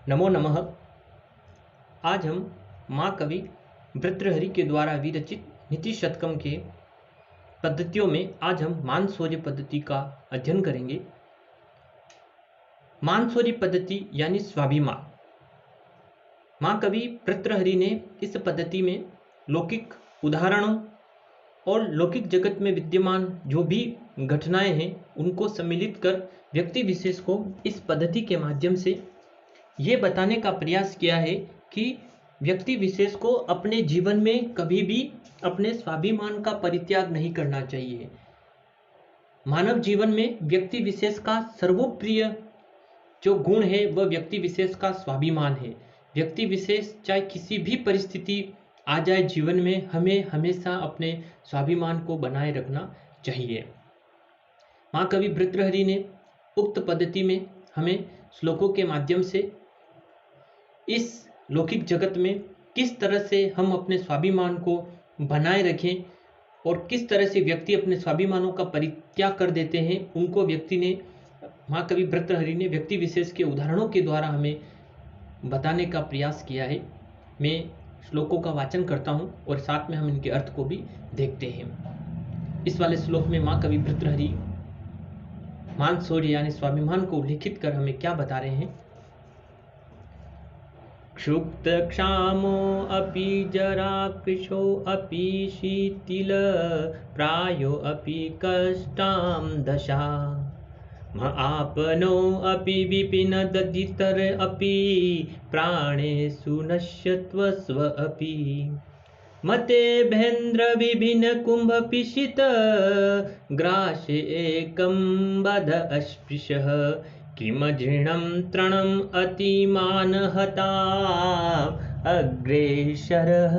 नमो नमः। आज हम महाकवि भर्तृहरि के द्वारा विरचित नीति शतकम के पद्धतियों में आज हम मानसौर्य पद्धति का अध्ययन करेंगे। मानसौर्य पद्धति यानी स्वाभिमान। महाकवि भर्तृहरि ने इस पद्धति में लौकिक उदाहरणों और लौकिक जगत में विद्यमान जो भी घटनाएं हैं उनको सम्मिलित कर व्यक्ति विशेष को इस पद्धति के माध्यम से ये बताने का प्रयास किया है कि व्यक्ति विशेष को अपने जीवन में कभी भी अपने स्वाभिमान का परित्याग नहीं करना चाहिए। मानव जीवन में व्यक्ति विशेष का सर्वोप्रिय जो गुण है वह व्यक्ति विशेष का स्वाभिमान है। व्यक्ति विशेष चाहे किसी भी परिस्थिति आ जाए जीवन में, हमें हमेशा अपने स्वाभिमान को बनाए रखना चाहिए। महाकवि भर्तृहरि ने उक्त पद्धति में हमें श्लोकों के माध्यम से इस लौकिक जगत में किस तरह से हम अपने स्वाभिमान को बनाए रखें और किस तरह से व्यक्ति अपने स्वाभिमानों का परित्याग कर देते हैं, उनको महाकवि भर्तृहरि ने व्यक्ति विशेष के उदाहरणों के द्वारा हमें बताने का प्रयास किया है। मैं श्लोकों का वाचन करता हूं और साथ में हम इनके अर्थ को भी देखते हैं। इस वाले श्लोक में महाकवि भर्तृहरि मानसौर्य यानी स्वाभिमान को उल्लेखित कर हमें क्या बता रहे हैं। क्षुब्ध क्षामो अपि जरा कृशो अपि शीतिल प्रायो अपि कष्टां दशा आपनो अपि विपिन ददितर अपि प्राणेषु नश्यत्व स्व अपि मते भेन्द्र विभिन्न कुंभ पिशित ग्रास एकं बध अस्पृशः किमजीर्णं तृणम् अतिमान हता अग्रेसरः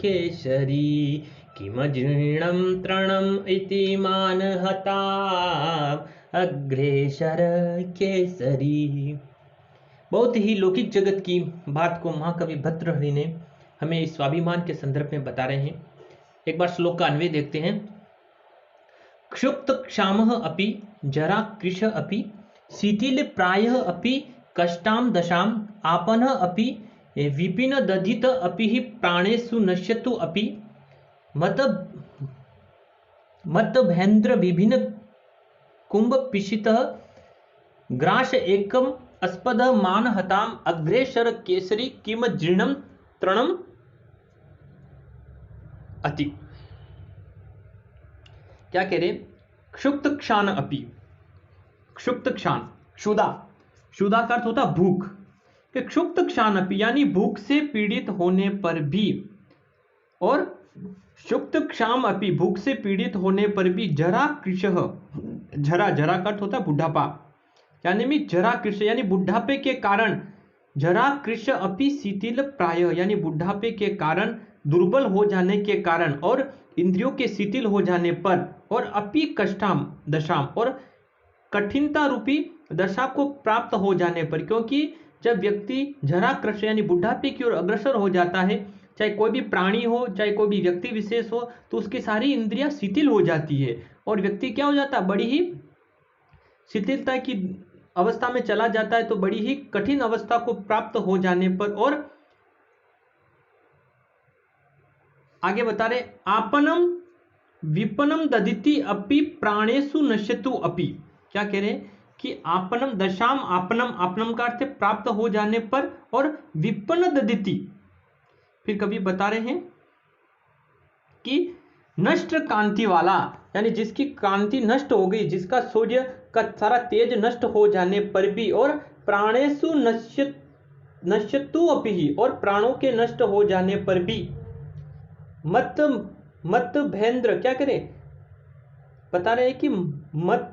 केसरी किमजीर्णं तृणम् इतिमान हता अग्रेसर केसरी। बहुत ही लौकिक जगत की बात को महाकवि भर्तृहरि ने हमें इस स्वाभिमान के संदर्भ में बता रहे हैं। एक बार श्लोक का अन्वय देखते हैं। क्षुब्ध क्षामः अपि जरा कृश अपि शीतिल प्रायः अपि कष्टां दशां आपनः अपि विपिन दधित अपि हि प्राणेषु नश्यतु अपि मतभेन्द्र विभिन्न कुंभ पिशितः ग्रास एकम अस्पद मान हताम अग्रेसर केसरी किम जीर्णम तृणम अति। क्या कह रहे? क्षुब्ध क्षान अपि, क्षुब्ध क्षान, क्षुधा का अर्थ होता भूख। कि क्षुब्ध क्षान अपि यानी भूख से पीड़ित होने पर भी, और क्षुब्ध क्षाम अपि भूख से पीड़ित होने पर भी जरा कृशः, जरा का अर्थ होता बुढ़ापा, यानी में जरा कृश यानी बुढ़ापे के कारण, जरा कृश अपि शीतिल प्राय यानी बुढ़ापे के कारण, दुर्बल हो जाने के कारण और इंद्रियों के शिथिल हो जाने पर, और अपि कष्टाम दशाम और कठिनता रूपी दशा को प्राप्त हो जाने पर। क्योंकि जब व्यक्ति जरा कृश यानी बुढ़ापे की ओर अग्रसर हो जाता है, चाहे कोई भी प्राणी हो चाहे कोई भी व्यक्ति विशेष हो, तो उसकी सारी इंद्रियां शिथिल हो जाती है और व्यक्ति क्या हो जाता है, बड़ी ही शिथिलता की अवस्था में चला जाता है। तो बड़ी ही कठिन अवस्था को प्राप्त हो जाने पर, और आगे बता रहे आपनम विपनम ददिति अपि प्राणेषु नश्यतु अपि। क्या कह रहे हैं कि आपनम दशाम, आपनम का अर्थ प्राप्त हो जाने पर, और विपन्न ददिति, फिर कभी बता रहे हैं कि नष्ट कांति वाला, यानी जिसकी कांति नष्ट हो गई, जिसका सूर्य का सारा तेज नष्ट हो जाने पर भी, और प्राणेषु नश्यतु अपि ही, और प्राणों के नष्ट हो जाने पर भी, मत भेन्द्र, क्या करें बता रहे हैं कि मत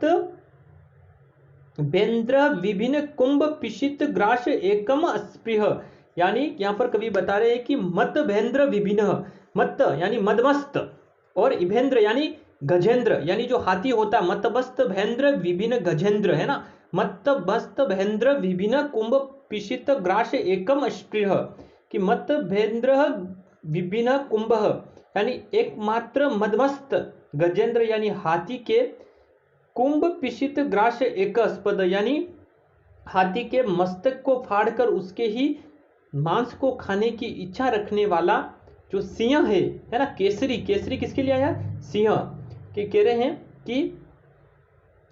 भेन्द्र विभिन्न कुंभ पिशित ग्रास एकम अस्पृह, यानी यहां पर कवि बता रहे हैं कि मत भेन्द्र विभिन्न, मत यानी मदमस्त, और इभेन्द्र यानी गजेंद्र, यानी जो हाथी होता है, मतबस्त भेन्द्र विभिन्न गजेंद्र है ना, मतबस्त भेन्द्र विभिन्न कुंभ पिशित ग्रास एकम अस्पृह, कि मत भेन्द्र विभिन्न कुंभ यानी एकमात्र मदमस्त गजेंद्र यानी हाथी के कुंभ पिशित ग्रास एक अस्पद यानी हाथी के मस्तक को फाड़कर उसके ही मांस को खाने की इच्छा रखने वाला जो सिंह है ना, केसरी, केसरी किसके लिए आया, सिंह के कह रहे हैं कि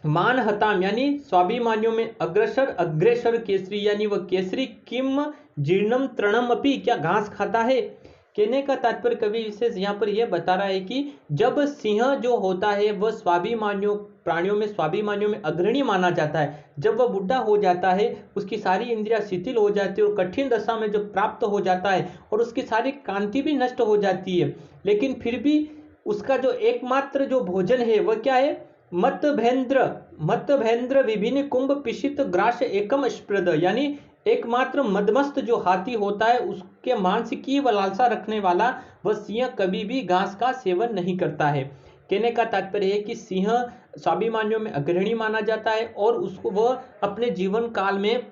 मान हताम यानी स्वाभिमानियों में अग्रसर, अग्रेसर केसरी यानी वह केसरी किम जीर्णम तृणम अपि, क्या घास खाता है। कहने का तात्पर्य कवि विशेष यहाँ पर यह बता रहा है कि जब सिंह जो होता है वह स्वाभिमानियों प्राणियों में, स्वाभिमानियों में अग्रणी माना जाता है, जब वह बुढ़ा हो जाता है, उसकी सारी इंद्रियां शिथिल हो जाती है और कठिन दशा में जो प्राप्त हो जाता है और उसकी सारी कांति भी नष्ट हो जाती है, लेकिन फिर भी उसका जो एकमात्र जो भोजन है वह क्या है, मतभेंद्र विभिन्न कुंभ पिशित ग्रास एकम स्प्रद, यानी एकमात्र मदमस्त जो हाथी होता है उसके मांस की लालसा रखने वाला वह सिंह कभी भी घास का सेवन नहीं करता है। कहने का तात्पर्य है कि सिंह स्वाभिमानियों में अग्रणी माना जाता है और उसको वह अपने जीवन काल में,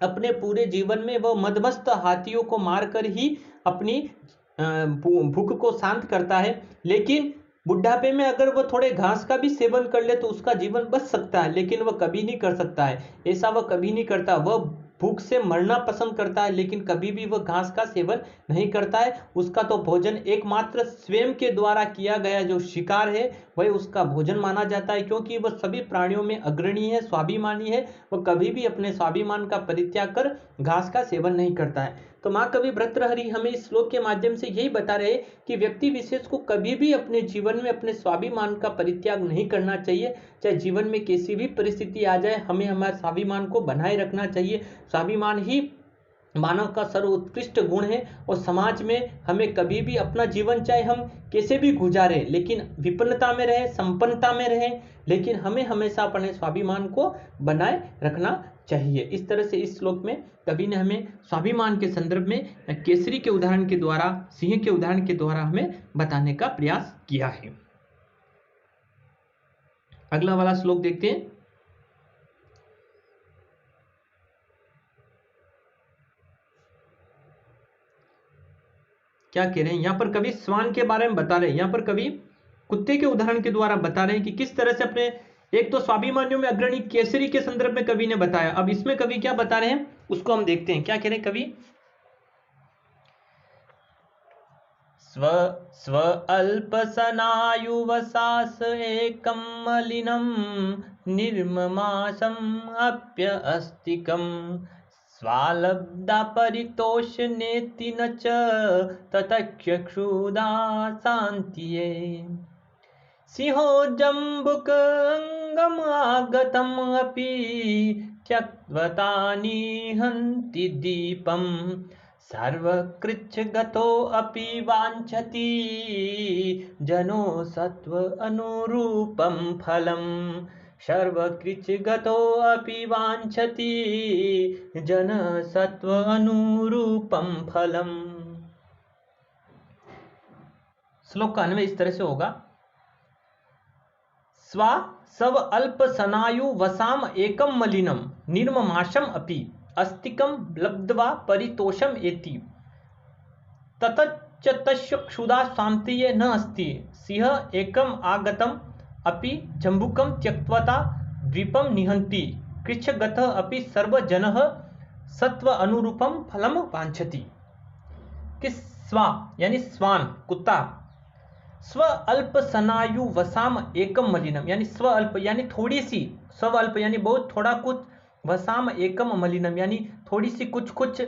अपने पूरे जीवन में वह मदमस्त हाथियों को मारकर ही अपनी भूख को शांत करता है। लेकिन बुढ़ापे में अगर वह थोड़े घास का भी सेवन कर ले तो उसका जीवन बच सकता है, लेकिन वह कभी नहीं कर सकता है, ऐसा वह कभी नहीं करता। वह भूख से मरना पसंद करता है लेकिन कभी भी वह घास का सेवन नहीं करता है। उसका तो भोजन एकमात्र स्वयं के द्वारा किया गया जो शिकार है वह उसका भोजन माना जाता है, क्योंकि वह सभी प्राणियों में अग्रणी है, स्वाभिमानी है, वह कभी भी अपने स्वाभिमान का परित्याग कर घास का सेवन नहीं करता है। तो महाकवि भर्तृहरि हमें इस श्लोक के माध्यम से यही बता रहे कि व्यक्ति विशेष को कभी भी अपने जीवन में अपने स्वाभिमान का परित्याग नहीं करना चाहिए। चाहे जीवन में कैसी भी परिस्थिति आ जाए, हमें हमारे स्वाभिमान को बनाए रखना चाहिए। स्वाभिमान ही मानव का सर्वोत्कृष्ट गुण है और समाज में हमें कभी भी अपना जीवन चाहे हम कैसे भी गुजारें, लेकिन विपन्नता में रहें, संपन्नता में रहें, लेकिन हमें हमेशा अपने स्वाभिमान को बनाए रखना चाहिए। इस तरह से इस श्लोक में कवि ने हमें स्वाभिमान के संदर्भ में केसरी के उदाहरण के द्वारा, सिंह के उदाहरण के द्वारा हमें बताने का प्रयास किया है। अगला वाला श्लोक देखते हैं। क्या कह रहे हैं यहाँ पर कवि, स्वान के बारे में बता रहे हैं। यहाँ पर कवि कुत्ते के उदाहरण के द्वारा बता रहे हैं कि किस तरह से अपने, एक तो स्वाभिमानियों में अग्रणी केसरी के संदर्भ में कवि ने बताया, अब इसमें कवि क्या बता रहे हैं उसको हम देखते हैं। क्या कह रहे हैं कवि, स्व अल्पसनायुवसास एकं मलिनं निर्ममाशं अप्य अस्तिकं स्वालब्धा परितोषनेति न च ततक्षुधा शान्तिये सिंहो जम्बुक अंगम आगतम अपि त्यक्त्वा निहन्ति दीपम सर्वकृच्छगतो अपि वाञ्छति जनो सत्व अनुरूपं फलम् सर्वकृच्छगतो अपि वाञ्छति जन सत्व अनुरूपं फलम्। श्लोक का अन्वय इस तरह से होगा, स्वा सव अल्प सनायु वसाम एकम मलिनम निर्ममाशम अपि अस्तिकम लब्ध्वा परितोषम एति ततच तस्य क्षुधा शान्तिये न अस्ति सिंह एकम आगतम अपि जम्बुकम त्यक्त्वा द्वीपम निहन्ति कृच्छगतः अपि सर्वजनः सत्व अनुरूपम फलम वांछति। कि स्वा यानी स्वान, कुत्ता, स्व अल्प सनायु वसाम एकम मलिनम यानी स्व अल्प यानी थोड़ी सी, स्व अल्प यानी बहुत थोड़ा कुछ, वसाम एकम मलिनम यानी थोड़ी सी कुछ कुछ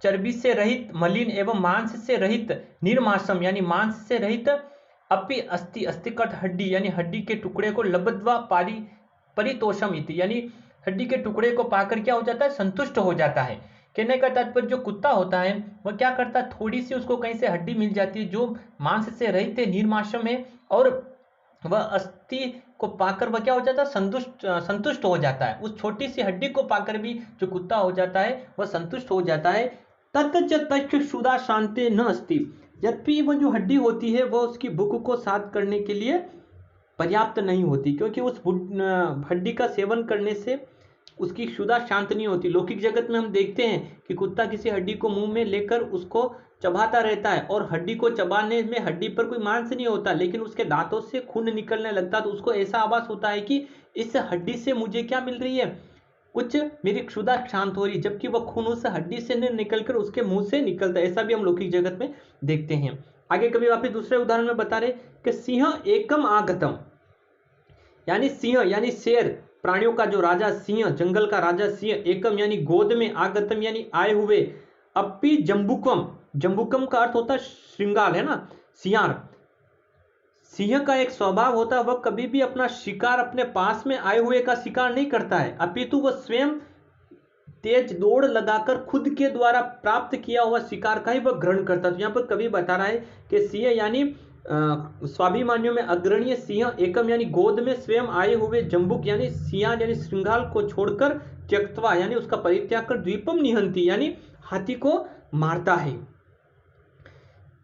चर्बी से रहित, मलिन एवं मांस से रहित, निर्माशम यानी मांस से रहित, अपि अस्थि, अस्थिकट हड्डी यानी हड्डी के टुकड़े को, लब्ध्वा परितोषम इति यानी हड्डी के टुकड़े को पाकर क्या हो जाता है, संतुष्ट हो जाता है। कहने का तात्पर्य जो कुत्ता होता है वह क्या करता है, थोड़ी सी उसको कहीं से हड्डी मिल जाती है जो मांस से रहित है, निर्माशम है, और वह अस्थि को पाकर वह क्या हो जाता है, संतुष्ट हो जाता है। उस छोटी सी हड्डी को पाकर भी जो कुत्ता हो जाता है वह संतुष्ट हो जाता है। ततच क्षुधा शांति न अस्ति, यद्यपि वह जो हड्डी होती है वह उसकी भूख को शांत करने के लिए पर्याप्त नहीं होती, क्योंकि उस हड्डी का सेवन करने से उसकी क्षुधा शांत नहीं होती। लौकिक जगत में हम देखते हैं कि कुत्ता किसी हड्डी को मुंह में लेकर उसको चबाता रहता है और हड्डी को चबाने में हड्डी पर कोई मांस नहीं होता, लेकिन उसके दांतों से खून निकलने लगता है, तो उसको ऐसा आभास होता है कि इस हड्डी से मुझे क्या मिल रही है, कुछ मेरी क्षुधा शांत हो रही, जबकि वह खून उस हड्डी से न निकलकर उसके मुंह से निकलता है। ऐसा भी हम लौकिक जगत में देखते हैं। आगे कभी वापस दूसरे उदाहरण में बता रहे कि सिंह एकम आगतम, यानी सिंह यानी शेर, प्राणियों का जो राजा सिंह, जंगल का राजा सिंह, एकम यानी गोद में, आगतम यानी आए हुए, अपी जम्बुकम, जम्बुकम का अर्थ होता है श्रृंगार, है ना, सियार। सिंह का एक स्वभाव होता है, वह कभी भी अपना शिकार अपने पास में आए हुए का शिकार नहीं करता है, अपितु वह स्वयं तेज दौड़ लगाकर खुद के द्वारा प्राप्त किया हुआ शिकार का ही वह ग्रहण करता है। तो यहाँ पर कवि बता रहा है कि सिंह यानी स्वाभिमानियों में अग्रणीय सिंह, एकम यानी गोद में स्वयं आए हुए, जम्बुक यानी सियार यानी श्रृंगाल को छोड़कर, त्यक्त्वा यानी उसका परित्याग कर, द्वीपम निहंती यानी हाथी को मारता है।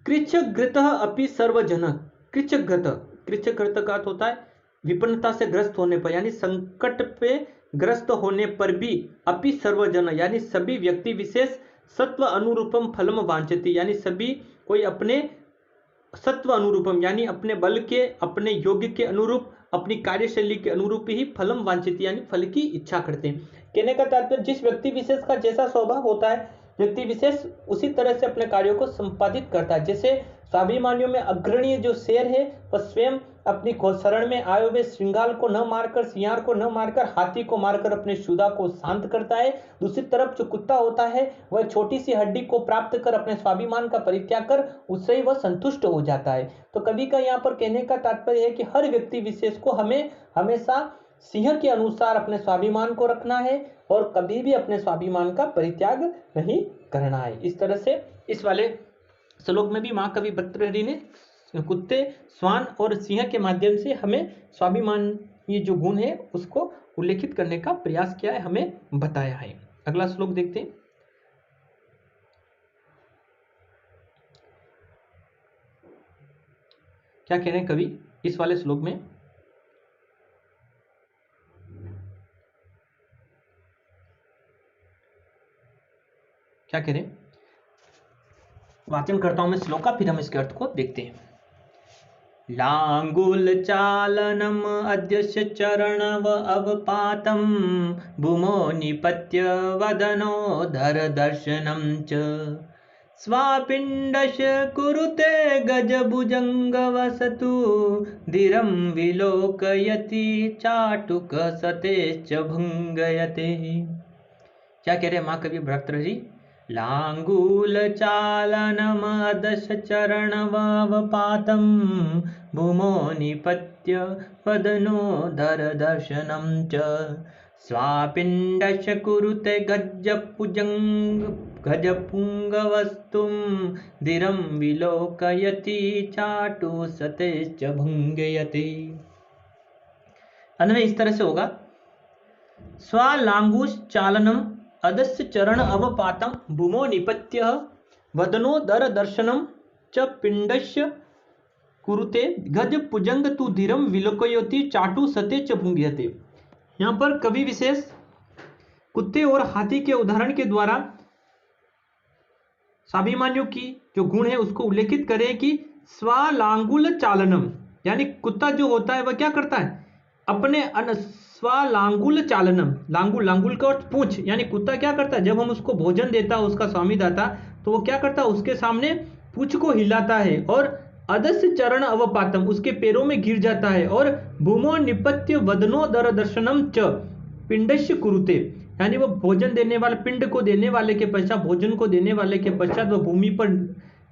कृच्छ्रगृतः अपि सर्वजनक, कृच्छ्रगृत, कृच्छ्रगृत का अर्थ होता है विपन्नता से ग्रस्त होने पर, यानी संकट पे ग्रस्त होने पर भी, अपि सर्वजन यानी सभी व्यक्ति विशेष, सत्व अनुरूपम फलम वांछति यानी सभी कोई अपने सत्व अनुरूपम यानी अपने बल के, अपने योग्य के अनुरूप, अपनी कार्यशैली के अनुरूप ही फलम वांछति यानी फल की इच्छा करते हैं। कहने का तात्पर्य जिस व्यक्ति विशेष का जैसा स्वभाव होता है, व्यक्ति विशेष उसी तरह से अपने कार्यों को संपादित करता है। जैसे स्वाभिमानियों में अग्रणीय जो शेर है वह स्वयं अपनी शरण में आए हुए श्रृंगाल को न मारकर, सियार को न मारकर, हाथी को मारकर अपने क्षुधा को शांत करता है। दूसरी तरफ जो कुत्ता होता है वह छोटी सी हड्डी को प्राप्त कर अपने स्वाभिमान का परित्याग कर उससे ही वह संतुष्ट हो जाता है। तो कवि का यहाँ पर कहने का तात्पर्य है कि हर व्यक्ति विशेष को हमें हमेशा सिंह के अनुसार अपने स्वाभिमान को रखना है और कभी भी अपने स्वाभिमान का परित्याग नहीं करना है। इस तरह से इस वाले श्लोक में भी महाकवि भर्तृहरि ने कुत्ते, श्वान और सिंह के माध्यम से हमें स्वाभिमान ये जो गुण है उसको उल्लेखित करने का प्रयास किया है, हमें बताया है। अगला श्लोक देखते हैं। क्या कह रहे हैं कवि इस वाले श्लोक में? क्या कह रहे हैं? वाचन करता हूं मैं श्लोक का, फिर हम इसके अर्थ को देखते हैं। लांगुल चालनम अद्यस्य चरणव अवपातम, भूमो निपत्य वदनो धर दर्शनम च, स्वापिंडश कुरुते गजभुजंग वसतु, धीरम विलोकयति चाटुक सतेच भंगयते। क्या कह रहे महाकवि भर्तृहरि? लांगूल चालनम अदश चरणवपातम, भूमो निपत्य वदनो धर दर्शनम च, स्वापिंडश कुरुते गजपुंगवस्तुम, धीरम विलोकयति चाटु सतेच भंगयति। अन्वय इस तरह से होगा, स्वालांगूश चालनम अदस्य चरण अवपातम, भूमो निपत्य वदनो दर दर्शनम च, पिंडस्य कुरुते गज पुजंग तु धीरम विलोकयति चाटु सते च भुंग्यते। यहाँ पर कवि विशेष कुत्ते और हाथी के उदाहरण के द्वारा स्वाभिमानियों की जो गुण है उसको उल्लेखित करें कि स्वालांगुल चालनम यानी कुत्ता जो होता है वह क्या करता है, अपने स्वालांगुल चालनम, लांगुल, लांगुल का अर्थ पूंछ, यानी कुत्ता क्या करता है, जब हम उसको भोजन देता है उसका स्वामीदाता, तो वो क्या करता है, उसके सामने पूंछ को हिलाता है और अदस्य चरण अवपातम, उसके पैरों में गिर जाता है, और भूमो निपत्य वदनो दर दर्शनम च, पिंडस्य कुरुते, यानी वो भोजन देने वाले, पिंड को देने वाले के पश्चात, भोजन को देने वाले के पश्चात वह भूमि पर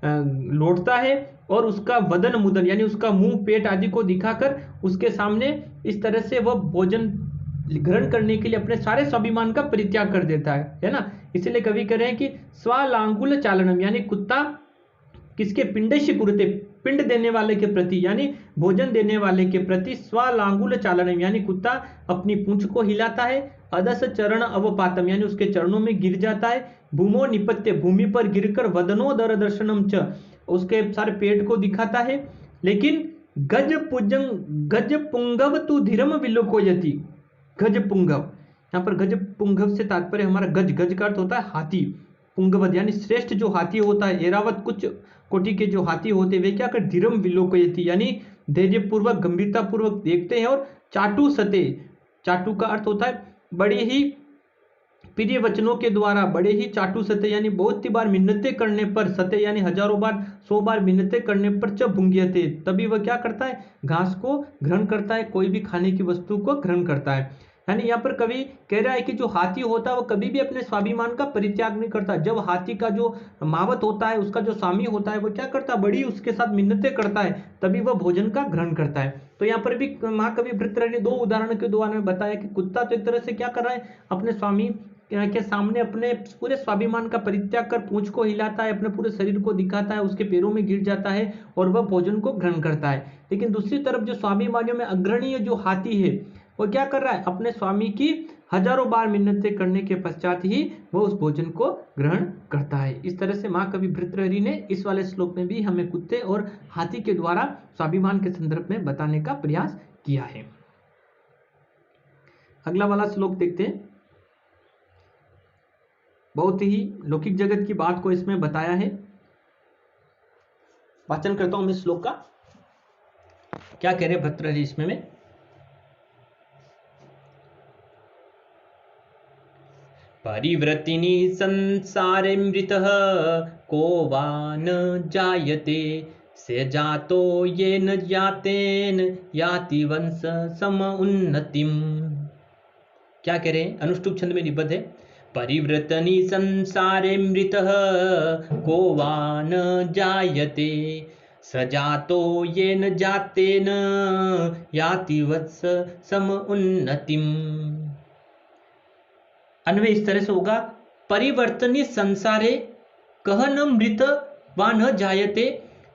लौटता है और उसका वदन मुदन यानी उसका मुंह, पेट आदि को दिखाकर उसके सामने इस तरह से वह भोजन ग्रहण करने के लिए अपने सारे स्वाभिमान का परित्याग कर देता है ना। इसीलिए कवि कह रहे हैं कि स्वालांगुल चालनम, यानी कुत्ता किसके, पिंडस्य कुरुते, पिंड देने वाले के प्रति यानी भोजन देने वाले के प्रति, स्वालांगुल चालनम यानी कुत्ता अपनी पूंछ को हिलाता है, अदस चरण अवपातम यानी उसके चरणों में गिर जाता है, भूमो निपत्य भूमि पर गिरकर, वदनो दर दर्शनम च उसके सारे पेट को दिखाता है, लेकिन गज पुंगव तु धीरम विलोकयति, गज पुंगव, यहाँ पर गज पुंगव से तात्पर्य हमारा गज, गज का अर्थ होता है हाथी, पुंगवत यानी श्रेष्ठ जो हाथी होता है, एरावत कुछ कोटि के जो हाथी होते हैं वे क्या कर, धीरम विलोकयति यानी धैर्य पूर्वक, गंभीरता पूर्वक देखते हैं, और चाटू सते, चाटू का अर्थ होता है बड़ी ही प्रिय वचनों के द्वारा बड़े ही चाटू सते यानी बहुत ही बार मिन्नतें करने पर, सते यानी हजारों बार, 100 बार मिन्नतें करने पर च भुंग्यते, तभी वह क्या करता है, घास को ग्रहण करता है, कोई भी खाने की वस्तु को ग्रहण करता है। यानी यहाँ पर कवि कह रहा है कि जो हाथी होता है वो कभी भी अपने स्वाभिमान का परित्याग नहीं करता। जब हाथी का जो मावत होता है, उसका जो स्वामी होता है, वो क्या करता है, बड़ी उसके साथ मिन्नतें करता है, तभी वह भोजन का ग्रहण करता है। तो यहाँ पर भी महाकवि भृतृहरि ने 2 उदाहरण के द्वारा में बताया कि कुत्ता तो एक तरह से क्या कर रहा है, अपने स्वामी के सामने अपने पूरे स्वाभिमान का परित्याग कर पूंछ को हिलाता है, अपने पूरे शरीर को दिखाता है, उसके पैरों में गिर जाता है और वह भोजन को ग्रहण करता है। लेकिन दूसरी तरफ जो स्वाभिमानियों में अग्रणी जो हाथी है, वो क्या कर रहा है, अपने स्वामी की हजारों बार मिन्नतें करने के पश्चात ही वो उस भोजन को ग्रहण करता है। इस तरह से महाकवि भृतृहरि ने इस वाले श्लोक में भी हमें कुत्ते और हाथी के द्वारा स्वाभिमान के संदर्भ में बताने का प्रयास किया है। अगला वाला श्लोक देखते हैं। बहुत ही लौकिक जगत की बात को इसमें बताया है। वाचन करता हूं मैं इस श्लोक का। क्या कह रहे भृतृहरि इसमें में, परिव्रतिनी संसारे मृतः को वा न जायते से जातो ये न जातेन याति वंश सम उन्नतिम। क्या कह रहे हैं, अनुष्टुप छंद में निबद्ध है। परिव्रतनी संसारे मृतः को वा न जायते सजातो ये न जातेन याति वंश सम उन्नतिम। अन्वय इस तरह से होगा, परिवर्तनी संसारे कह न मृत वा न जायते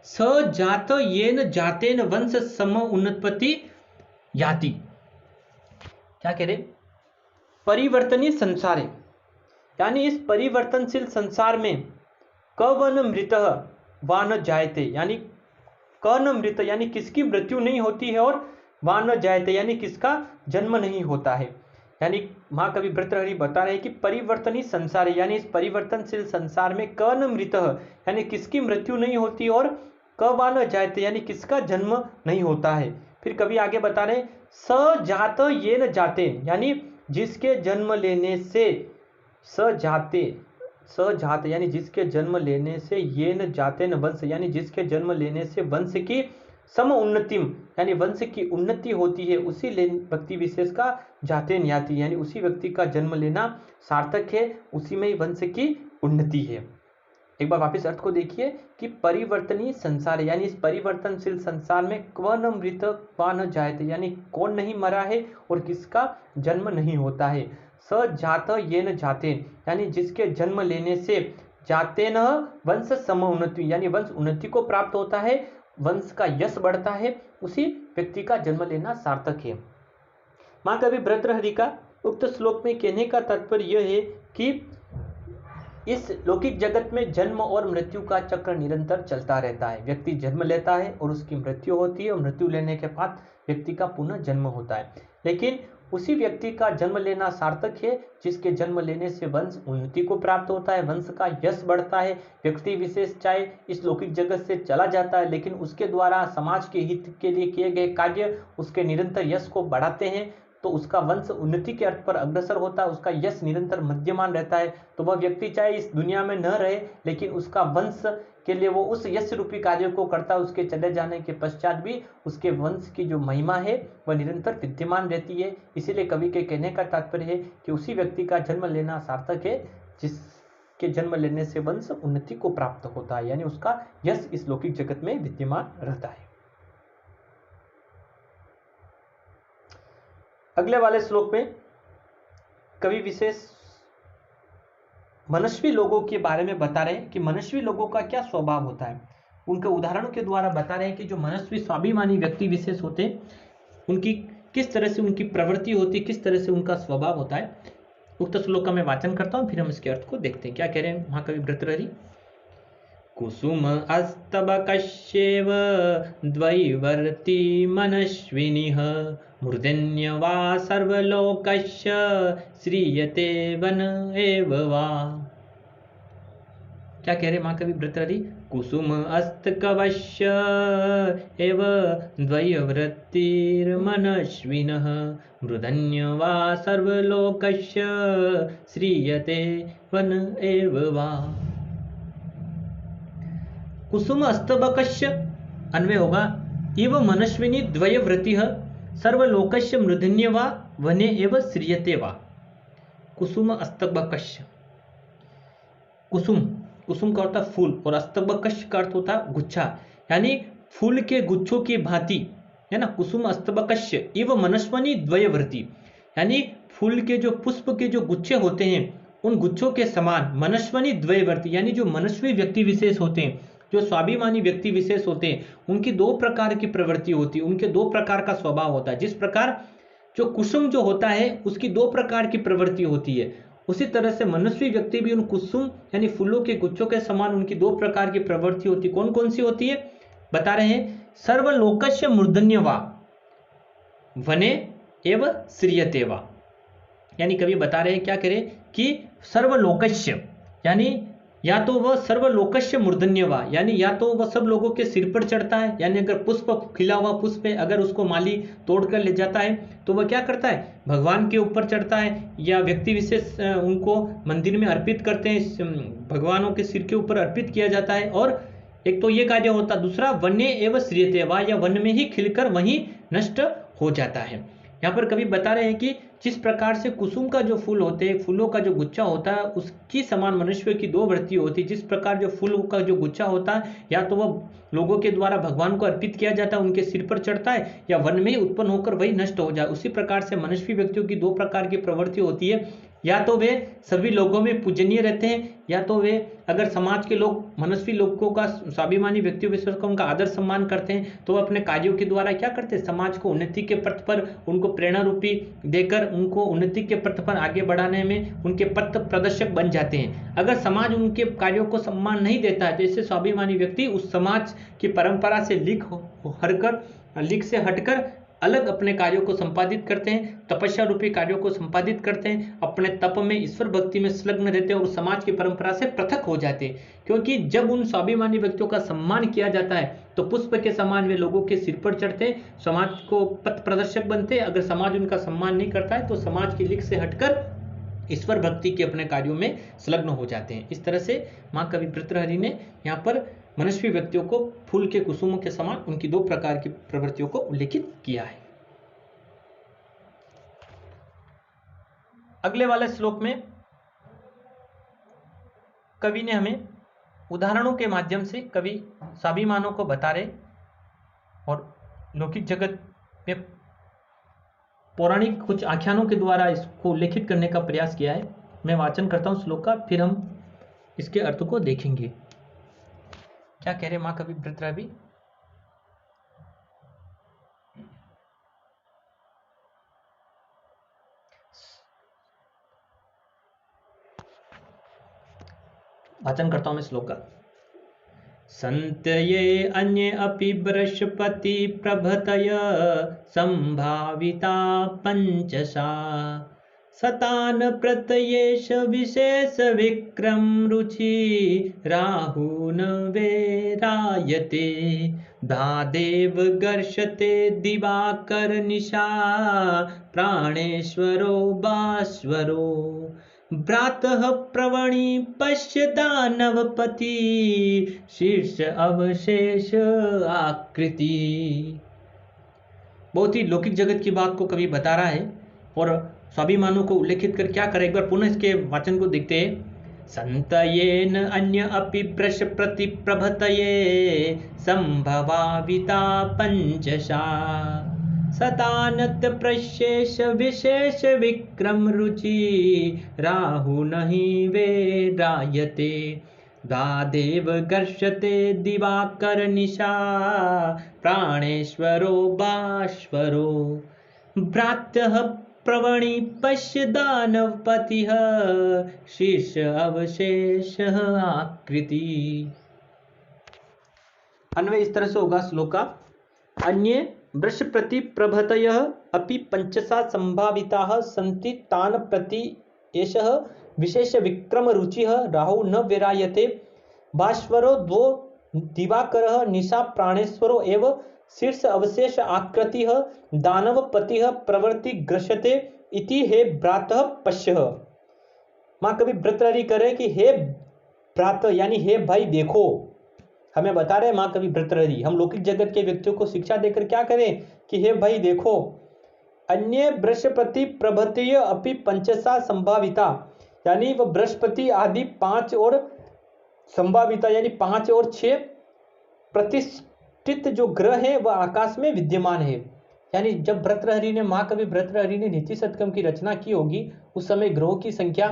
स जात ये न जातेन वंश सम उन्नति याति। क्या कह रहे, परिवर्तनी संसारे यानी इस परिवर्तनशील संसार में कवन मृत वा न जायते यानी क न मृत यानी किसकी मृत्यु नहीं होती है और वा न जायते यानी किसका जन्म नहीं होता है। यानी महाकवि भृतृहरि बता रहे हैं कि परिवर्तनी संसार यानी इस परिवर्तनशील संसार में क न मृत यानी किसकी मृत्यु नहीं होती और क वा न जायते यानी किसका जन्म नहीं होता है। फिर कवि आगे बता रहे स जात ये न जाते यानी जिसके जन्म लेने से सजात यानी जिसके जन्म लेने से ये न जाते न वंश यानी जिसके जन्म लेने से वंश की सम उन्नतिम यानी वंश की उन्नति होती है, उसी व्यक्ति विशेष का जाते न्याति यानी उसी व्यक्ति का जन्म लेना सार्थक है, उसी में ही वंश की उन्नति है। एक बार वापस अर्थ को देखिए कि परिवर्तनीय संसार यानी इस परिवर्तनशील संसार में क्व न मृत वा न जायते यानी कौन नहीं मरा है और किसका जन्म नहीं होता है। स जात ये न जाते यानी जिसके जन्म लेने से जाते न वंश सम उन्नति यानी वंश उन्नति को प्राप्त होता है, वंश का यश बढ़ता है, उसी व्यक्ति का जन्म लेना सार्थक है। महाकवि भृतृहरि का उक्त श्लोक में कहने का तात्पर्य यह है कि इस लौकिक जगत में जन्म और मृत्यु का चक्र निरंतर चलता रहता है। व्यक्ति जन्म लेता है और उसकी मृत्यु होती है और मृत्यु लेने के बाद व्यक्ति का पुनः जन्म होता है, लेकिन उसी व्यक्ति का जन्म लेना सार्थक है जिसके जन्म लेने से वंश उन्नति को प्राप्त होता है, वंश का यश बढ़ता है। व्यक्ति विशेष चाहे इस लौकिक जगत से चला जाता है लेकिन उसके द्वारा समाज के हित के लिए किए गए कार्य उसके निरंतर यश को बढ़ाते हैं, तो उसका वंश उन्नति के अर्थ पर अग्रसर होता है, उसका यश निरंतर मध्यमान रहता है। तो वह व्यक्ति चाहे इस दुनिया में न रहे लेकिन उसका वंश के लिए वो उस यश रूपी कार्य को करता है, उसके चले जाने के पश्चात भी उसके वंश की जो महिमा है वह निरंतर विद्यमान रहती है। इसीलिए कवि के कहने का तात्पर्य है कि उसी व्यक्ति का जन्म लेना सार्थक है जिसके जन्म लेने से वंश उन्नति को प्राप्त होता है, यानी उसका यश इस लौकिक जगत में विद्यमान रहता है। अगले वाले श्लोक में कवि विशेष मनस्वी लोगों के बारे में बता रहे हैं कि मनस्वी लोगों का क्या स्वभाव होता है। उनके उदाहरणों के द्वारा बता रहे हैं कि जो मनस्वी स्वाभिमानी व्यक्ति विशेष होते हैं उनकी किस तरह से उनकी प्रवृत्ति होती है, किस तरह से उनका स्वभाव होता है। उक्त श्लोक का मैं वाचन करता हूं, फिर हम इसके अर्थ को देखते हैं। क्या कह रहे हैं महाकवि भृतृहरि, कुसुम अस्तबकस्येव द्वैवर्ती मनस्विनिः मूर्धन्य वा सर्वलोकस्य श्रीयते वन एव वा। क्या कह रहे माँ कवि भर्तृहरि? कुसुम अस्तकवश्य एव द्वयवृत्तिर्मनस्विनः मृदन्य वा सर्वलोकस्य श्रीयते वन एव वा। कुसुम अस्तबकस्य अन्वय होगा इव मनस्विनी द्वयवृत्तिः सर्वलोकस्य मृदन्य वा वने एव श्रीयते वा। कुसुम अस्तबकस्य, कुसुम कुसुम का होता फूल और अस्तबकश का अर्थ होता गुच्छा, यानी फूल के गुच्छों की भांति, है ना। कुसुम अस्तबकश्य इव मनस्वनी द्वयवृत्ति, यानी फूल के जो पुष्प के जो गुच्छे होते हैं उन गुच्छों के समान मनस्वनी द्वयवृत्ति, यानी जो मनस्वी व्यक्ति विशेष होते हैं, जो स्वाभिमानी व्यक्ति विशेष होते हैं, उनकी दो प्रकार की प्रवृत्ति होती है, उनके दो प्रकार का स्वभाव होता है। जिस प्रकार जो कुसुम जो होता है उसकी दो प्रकार की प्रवृत्ति होती है, उसी तरह से मनस्वी व्यक्ति भी उन कुसुम यानी फूलों के गुच्छों के समान उनकी दो प्रकार की प्रवृत्ति होती है। कौन कौन सी होती है बता रहे हैं? सर्वलोकस्य मूर्धन्य वा वने एव श्रीयते वा, यानी कवि बता रहे हैं क्या करें कि सर्वलोकस्य यानी या तो वह सर्वलोकस्य मूर्धन्य वा, यानी या तो वह सब लोगों के सिर पर चढ़ता है, यानी अगर पुष्प खिला हुआ पुष्प है अगर उसको माली तोड़ कर ले जाता है तो वह क्या करता है? भगवान के ऊपर चढ़ता है, या व्यक्ति विशेष उनको मंदिर में अर्पित करते हैं, भगवानों के सिर के ऊपर अर्पित किया जाता है। और एक तो ये कार्य होता, दूसरा वन्य एवं श्रीयते वा, या वन में ही खिलकर वहीं नष्ट हो जाता है। यहाँ पर कवि बता रहे हैं कि जिस प्रकार से कुसुम का जो फूल होते हैं, फूलों का जो गुच्छा होता है, उसकी समान मनुष्य की दो वृत्ति होती है। जिस प्रकार जो फूल का जो गुच्छा होता है या तो वह लोगों के द्वारा भगवान को अर्पित किया जाता है, उनके सिर पर चढ़ता है, या वन में ही उत्पन्न होकर वही नष्ट हो जाए। उसी प्रकार से मनुष्य व्यक्तियों की दो प्रकार की प्रवृत्ति होती है, या तो वे सभी लोगों में पूजनीय रहते हैं, या तो वे अगर समाज के लोग मनस्वी लोगों का, स्वाभिमानी व्यक्तियों विशेष का उनका आदर सम्मान करते हैं तो अपने कार्यों के द्वारा क्या करते हैं? समाज को उन्नति के पथ पर उनको प्रेरणा रूपी देकर उनको उन्नति के पथ पर आगे बढ़ाने में उनके पथ प्रदर्शक बन जाते हैं। अगर समाज उनके कार्यों को सम्मान नहीं देता है तो इससे स्वाभिमानी व्यक्ति उस समाज की परंपरा से लीक से हटकर अलग अपने कार्यों को संपादित करते हैं, तपस्या रूपी कार्यों को संपादित करते हैं, अपने तप में ईश्वर भक्ति में संलग्न रहते हैं और समाज की परंपरा से पृथक हो जाते हैं। क्योंकि जब उन स्वाभिमानी व्यक्तियों का सम्मान किया जाता है तो पुष्प के समान वे लोगों के सिर पर चढ़ते हैं, समाज को पथ प्रदर्शक बनते हैं। अगर समाज उनका सम्मान नहीं करता है तो समाज की लीक से हटकर ईश्वर भक्ति के अपने कार्यों में संलग्न हो जाते हैं। इस तरह से माँ कवि भर्तृहरि ने यहाँ पर मनस्वी व्यक्तियों को फूल के कुसुमों के समान उनकी दो प्रकार की प्रवृत्तियों को उल्लेखित किया है। अगले वाले श्लोक में कवि ने हमें उदाहरणों के माध्यम से कवि स्वाभिमानों को बता रहे और लौकिक जगत में पौराणिक कुछ आख्यानों के द्वारा इसको उल्लेखित करने का प्रयास किया है। मैं वाचन करता हूं श्लोक का, फिर हम इसके अर्थ को देखेंगे। क्या कह रहे माँ कवि भर्तृहरि? वाचन करता हूं मैं श्लोक का। संत्यये अन्ये अपि बृहस्पति प्रभृतय संभाविता पंचशा सतान प्रत्ययेष विशेष विक्रम रुचि राहुन वेरायते धादेव गर्षते दिवाकर निशा प्राणेश्वरो भास्वरो भ्रातः प्रवणि पश्य दानवपति शीर्ष अवशेष आकृति। बहुत ही लौकिक जगत की बात को कवि बता रहा है और स्वाभिमानों को उल्लेखित कर क्या करे, एक बार पुनः इसके वाचन को देखते हैं। संतयेन अन्य अपि बृहस्पति प्रभृतये संभवाविता पंचशा सतानत प्रशेष विशेष विक्रम रुचि राहु नहीं वेरायते द्वादेव गर्षते दिवाकर निशा प्राणेश्वरो भास्वरो भ्रातः प्रवणि पश्य दानवपतिः शीर्ष अवशेष आकृति। अन्वय इस तरह से होगा श्लोक का। अन्य बृहस्पति प्रभृतयः अपि पंचसा संभाविताः सन्ति तान् प्रति एषः विशेष विक्रम रुचिः राहु न विरायते भास्वरो द्वो दिवाकरः निशा प्राणेश्वरो एव शीर्ष अवशेष आकृतिः दानवपतिः प्रवृत्ति ग्रसते इति हे भ्रातः पश्यः। माँ कभी भर्तृहरि करे कि हे भ्रात यानी हे भाई देखो, हमें बता रहे माँ कभी भर्तृहरि, हम लौकिक जगत के व्यक्तियों को शिक्षा देकर क्या करें कि हे भाई देखो, अन्य बृहस्पति प्रभृतय अपि पंचसा संभाविता, यानी वह बृहस्पति आदि 5 और संभाविता यानी 5 और 6 प्रतिष्ठित जो ग्रह है वह आकाश में विद्यमान है। यानी जब भर्तृहरि ने माँ कवि भर्तृहरि ने नीति शतकम की रचना की होगी उस समय ग्रहों की संख्या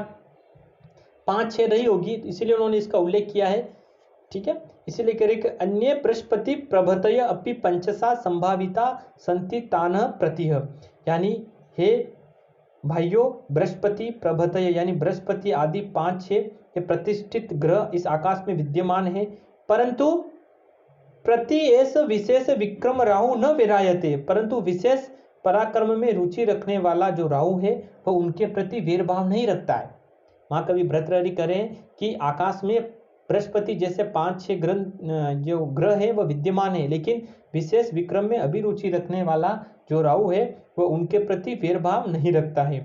5-6 रही होगी, इसीलिए उन्होंने इसका उल्लेख किया है। ठीक है, इसीलिए कह रहे कि अन्य बृहस्पति प्रभृतय अपि पंचसा संभाविता संति तानः प्रतिह, यानी हे भाइयों बृहस्पति प्रभृतय यानी बृहस्पति आदि 5-6 ये प्रतिष्ठित ग्रह इस आकाश में विद्यमान है, परंतु प्रति एस विशेष विक्रम राहु न विरायते, परंतु विशेष पराक्रम में रुचि रखने वाला जो राहु है वह उनके प्रति भेदभाव नहीं रखता है। माँ कवि भर्तृहरि करें कि आकाश में बृहस्पति जैसे 5-6 जो ग्रह है वह विद्यमान है, लेकिन विशेष विक्रम में अभिरुचि रखने वाला जो राहु है वह उनके प्रति भेदभाव नहीं रखता है।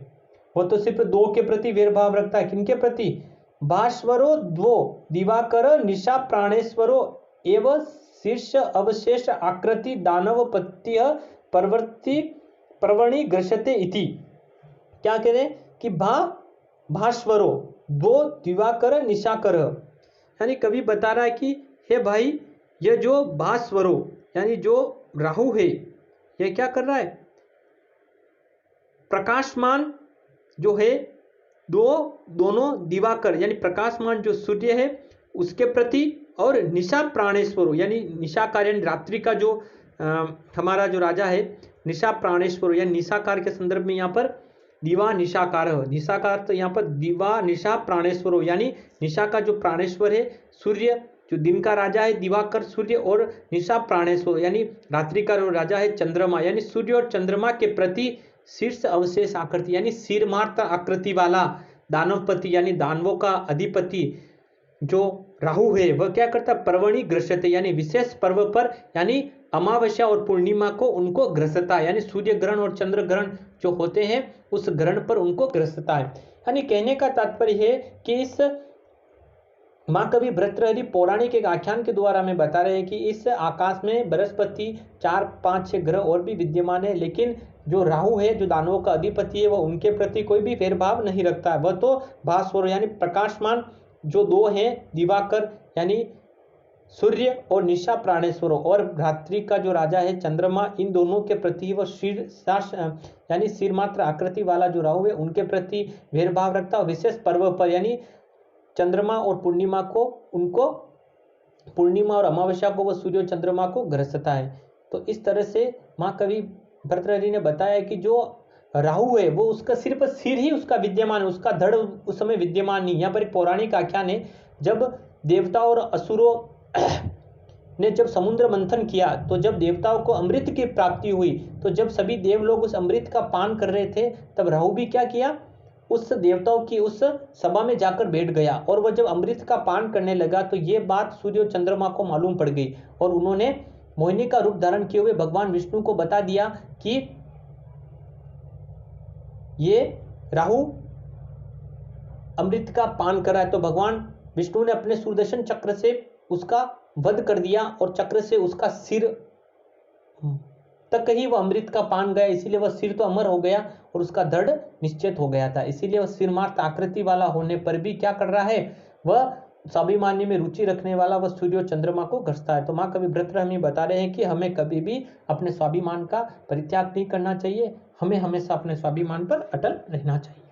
वह तो सिर्फ 2 के प्रति भेदभाव रखता है, किनके प्रति? भास्वरो द्वो दिवाकर निशा प्राणेश्वरो एवं शीर्ष अवशेष आकृति दानवपत्य प्रवृत्ति प्रवणी ग्रसते इति। क्या कह रहे कि भास्वरो दो दिवाकर निशाकर, यानी कवि बता रहा है कि हे भाई यह जो भास्वरो यानी जो राहु है यह क्या कर रहा है, प्रकाशमान जो है दोनों दिवाकर यानी प्रकाशमान जो सूर्य है उसके प्रति, और निशा प्राणेश्वरो यानी निशाकार यानी रात्रि का जो हमारा जो राजा है निशा प्राणेश्वरो यानी निशाकार के संदर्भ में यहाँ पर दिवा निशाकार है, निशाकार तो यहाँ पर दिवा निशा प्राणेश्वरो यानी निशा का जो प्राणेश्वर है सूर्य, जो दिन का राजा है दिवाकर सूर्य, और निशा प्राणेश्वर यानी रात्रि का राजा है चंद्रमा, यानी सूर्य और चंद्रमा के प्रति शीर्ष अवशेष आकृति यानी सिरमात्र आकृति वाला दानवपति यानी दानवों का अधिपति जो राहु है वह क्या करता है, पर्वणि ग्रसते यानी विशेष पर्व पर यानी अमावस्या और पूर्णिमा को उनको ग्रसता है, यानी सूर्य ग्रहण और चंद्र ग्रहण जो होते हैं उस ग्रहण पर उनको ग्रसता है। यानी कहने का तात्पर्य है कि इस माँ कवि भर्तृहरि पौराणिक एक आख्यान के द्वारा हमें बता रहे हैं कि इस आकाश में बृहस्पति 4-5-6 ग्रह और भी विद्यमान है, लेकिन जो राहु है जो दानवों का अधिपति है वह उनके प्रति कोई भी भेदभाव नहीं रखता है। वह तो भास्वर यानी प्रकाशमान जो 2 हैं दिवाकर यानी सूर्य और निशा प्राणेश्वर और रात्रि का जो राजा है चंद्रमा, इन दोनों के प्रति वह यानी सिरमात्र आकृति वाला जो राहु है उनके प्रति भेदभाव रखता है। विशेष पर्व पर यानी चंद्रमा और पूर्णिमा को उनको पूर्णिमा और अमावस्या को वह सूर्य और चंद्रमा को ग्रसता है। तो इस तरह से माँ कवि भर्तृहरि ने बताया कि जो राहु है वो उसका सिर्फ सिर ही उसका विद्यमान है, उसका धड़ उस समय विद्यमान नहीं। यहाँ पर एक पौराणिक आख्यान है, जब देवताओं और असुरों ने जब समुद्र मंथन किया तो जब देवताओं को अमृत की प्राप्ति हुई तो जब सभी देव लोग उस अमृत का पान कर रहे थे तब राहु भी क्या किया, उस देवताओं की उस सभा में जाकर बैठ गया, और वह जब अमृत का पान करने लगा तो ये बात सूर्य और चंद्रमा को मालूम पड़ गई और उन्होंने मोहिनी का रूप धारण किए हुए भगवान विष्णु को बता दिया कि ये राहु अमृत का पान कर रहा है। तो भगवान विष्णु ने अपने सुदर्शन चक्र से उसका वध कर दिया और चक्र से उसका सिर तक ही वह अमृत का पान गया, इसीलिए वह सिर तो अमर हो गया और उसका धड़ निश्चित हो गया था। इसीलिए वह सिरमार्थ आकृति वाला होने पर भी क्या कर रहा है, वह स्वाभिमानी में रुचि रखने वाला वह सूर्य और चंद्रमा को ग्रसता है। तो माँ कवि भर्तृहरि बता रहे हैं कि हमें कभी भी अपने स्वाभिमान का परित्याग नहीं करना चाहिए, हमें हमेशा अपने स्वाभिमान पर अटल रहना चाहिए।